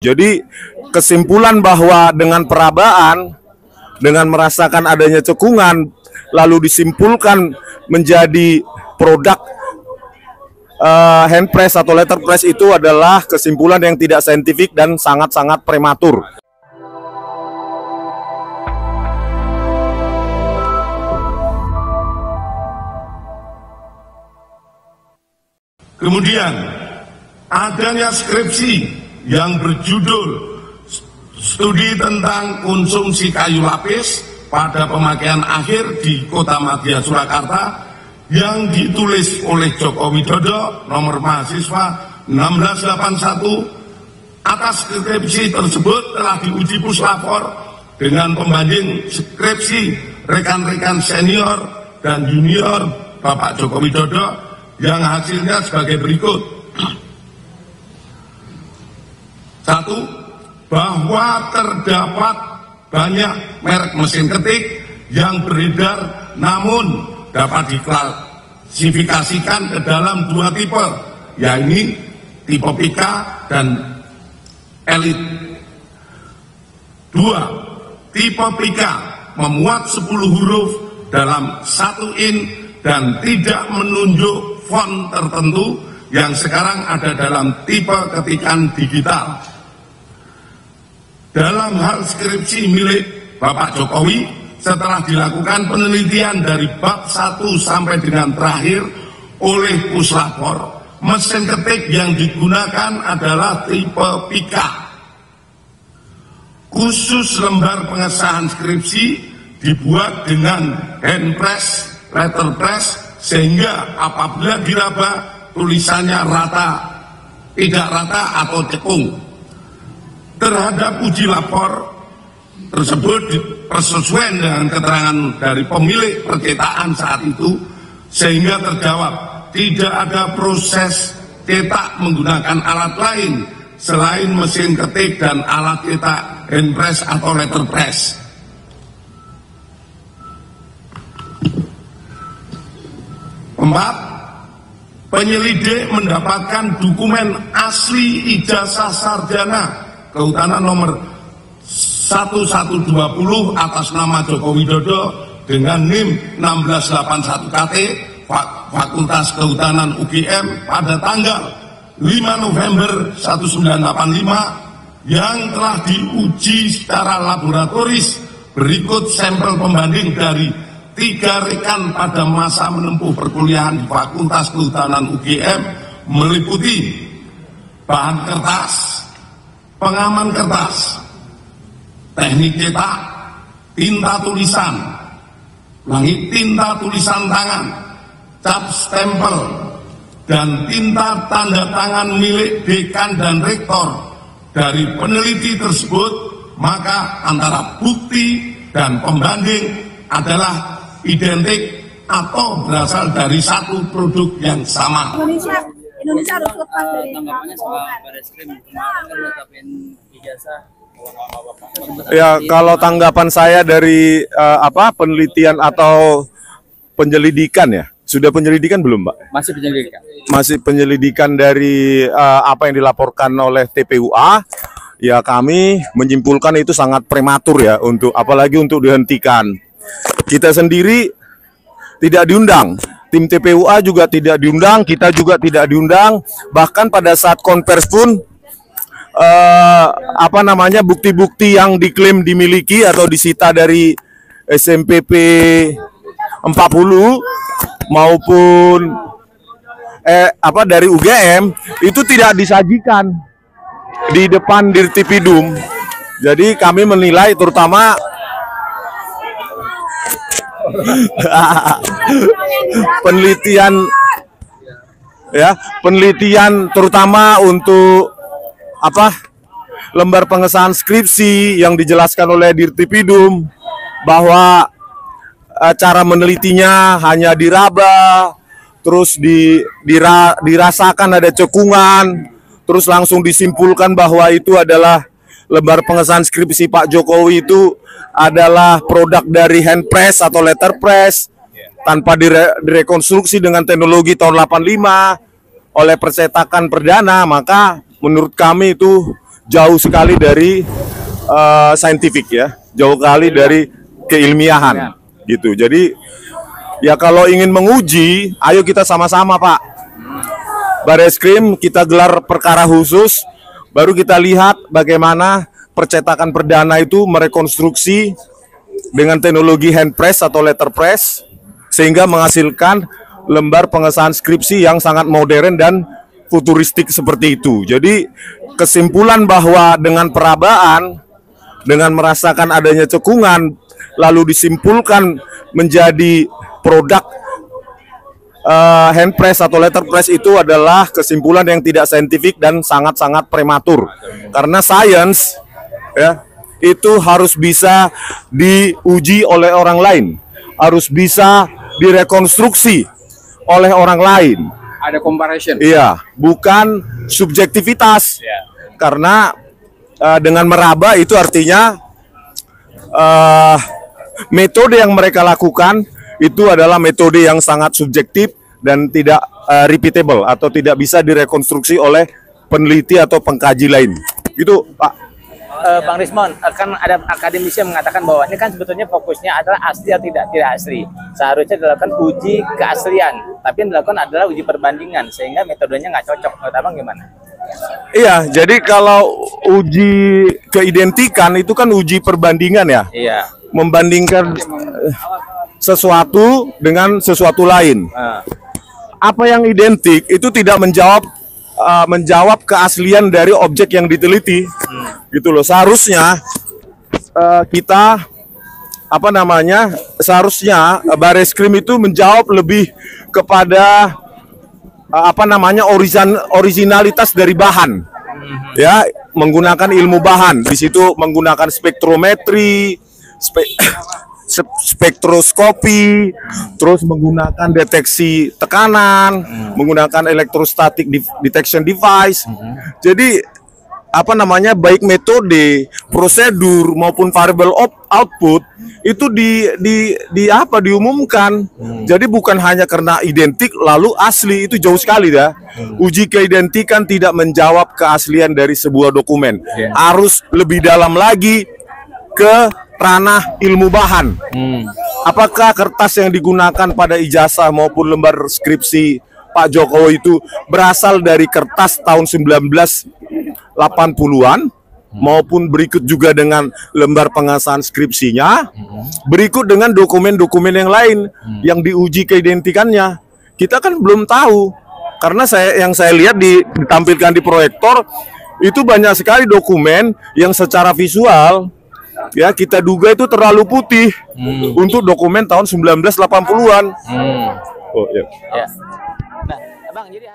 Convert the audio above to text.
Jadi kesimpulan bahwa dengan perabaan, dengan merasakan adanya cekungan, lalu disimpulkan menjadi produk hand press atau letter press itu adalah kesimpulan yang tidak saintifik dan sangat-sangat prematur. Kemudian adanya skripsi yang berjudul Studi tentang Konsumsi Kayu Lapis pada Pemakaian Akhir di Kota Madya Surakarta yang ditulis oleh Joko Widodo, nomor mahasiswa 1681. Atas skripsi tersebut telah diuji puslapor dengan pembanding skripsi rekan-rekan senior dan junior Bapak Joko Widodo yang hasilnya sebagai berikut. 1. Bahwa terdapat banyak merek mesin ketik yang beredar namun dapat diklasifikasikan ke dalam dua tipe, yaitu tipe Pika dan Elite. 2. Tipe Pika memuat 10 huruf dalam 1 in dan tidak menunjuk font tertentu yang sekarang ada dalam tipe ketikan digital. Dalam hal skripsi milik Bapak Jokowi, setelah dilakukan penelitian dari bab 1 sampai dengan terakhir oleh puslapor, mesin ketik yang digunakan adalah tipe Pika. Khusus lembar pengesahan skripsi dibuat dengan hand press, letter press, sehingga apabila diraba tulisannya rata, tidak rata atau cekung. Terhadap uji lapor tersebut persesuaian dengan keterangan dari pemilik percetakan saat itu, sehingga terjawab tidak ada proses cetak menggunakan alat lain selain mesin ketik dan alat cetak hand press atau letter press. 4. Penyelidik mendapatkan dokumen asli ijazah sarjana kehutanan nomor 1120 atas nama Joko Widodo dengan NIM 1681 KT Fakultas Kehutanan UGM pada tanggal 5 November 1985 yang telah diuji secara laboratoris. Berikut sampel pembanding dari 3 rekan pada masa menempuh perkuliahan di Fakultas Kehutanan UGM, meliputi bahan kertas, pengaman kertas, teknik cetak, tinta tulisan, tinta tulisan tangan, cap stempel, dan tinta tanda tangan milik dekan dan rektor. Dari peneliti tersebut, maka antara bukti dan pembanding adalah identik atau berasal dari satu produk yang sama. Indonesia harus lepas dari tanggapannya soal Barreskrim kemarin kan menetapkan ijazah. Ya, kalau tanggapan saya dari penelitian atau penyelidikan ya, sudah penyelidikan belum, Mbak? Masih penyelidikan. Masih penyelidikan dari apa yang dilaporkan oleh TPUA. Ya, kami menyimpulkan itu sangat prematur ya, apalagi untuk dihentikan. Kita sendiri tidak diundang, tim TPUA juga tidak diundang, kita juga tidak diundang. Bahkan pada saat konvers pun bukti-bukti yang diklaim dimiliki atau disita dari SMPP 40 maupun dari UGM itu tidak disajikan di depan Dirtipidum. Jadi kami menilai terutama penelitian terutama untuk lembar pengesahan skripsi yang dijelaskan oleh Dirtipidum bahwa cara menelitinya hanya diraba, terus dirasakan ada cekungan, terus langsung disimpulkan bahwa itu adalah lembar pengesahan skripsi Pak Jokowi itu adalah produk dari hand press atau letter press tanpa direkonstruksi dengan teknologi tahun 85 oleh percetakan perdana. Maka menurut kami itu jauh sekali dari saintifik ya, jauh kali dari keilmiahan gitu. Jadi ya kalau ingin menguji, ayo kita sama-sama Pak. Bareskrim kita gelar perkara khusus, baru kita lihat bagaimana percetakan perdana itu merekonstruksi dengan teknologi hand press atau letter press sehingga menghasilkan lembar pengesahan skripsi yang sangat modern dan futuristik seperti itu. Jadi kesimpulan bahwa dengan perabaan, dengan merasakan adanya cekungan, lalu disimpulkan menjadi produk hand press atau letter press itu adalah kesimpulan yang tidak saintifik dan sangat-sangat prematur. Karena sains ya itu harus bisa diuji oleh orang lain, harus bisa direkonstruksi oleh orang lain. Ada comparison. Iya, bukan subjektivitas. Karena dengan meraba itu artinya metode yang mereka lakukan itu adalah metode yang sangat subjektif dan tidak repeatable atau tidak bisa direkonstruksi oleh peneliti atau pengkaji lain. Gitu, Pak. Bang Rismon, kan ada akademisi yang mengatakan bahwa ini kan sebetulnya fokusnya adalah asli atau tidak asli. Seharusnya dilakukan uji keaslian, tapi yang dilakukan adalah uji perbandingan, sehingga metodenya nggak cocok. Menurut Abang gimana? Iya, jadi kalau uji keidentikan itu kan uji perbandingan ya. Iya. Membandingkan sesuatu dengan sesuatu lain. Apa yang identik itu tidak menjawab keaslian dari objek yang diteliti. Gitu loh. Seharusnya kita seharusnya Bareskrim itu menjawab lebih kepada originalitas dari bahan. Ya, menggunakan ilmu bahan. Di situ menggunakan spektrometri, spektroskopi, terus menggunakan deteksi tekanan, menggunakan electrostatic detection device. Jadi baik metode, prosedur maupun variable output itu diumumkan. Jadi bukan hanya karena identik lalu asli, itu jauh sekali ya. Uji keidentikan tidak menjawab keaslian dari sebuah dokumen. Harus lebih dalam lagi ke ranah ilmu bahan. Apakah kertas yang digunakan pada ijazah maupun lembar skripsi Pak Jokowi itu berasal dari kertas tahun 1980-an maupun berikut juga dengan lembar pengesahan skripsinya, berikut dengan dokumen-dokumen yang lain yang diuji keidentikannya. Kita kan belum tahu. Karena yang saya lihat ditampilkan di proyektor itu banyak sekali dokumen yang secara visual ya kita duga itu terlalu putih untuk dokumen tahun 1980-an. Ya. Nah, Bang, jadi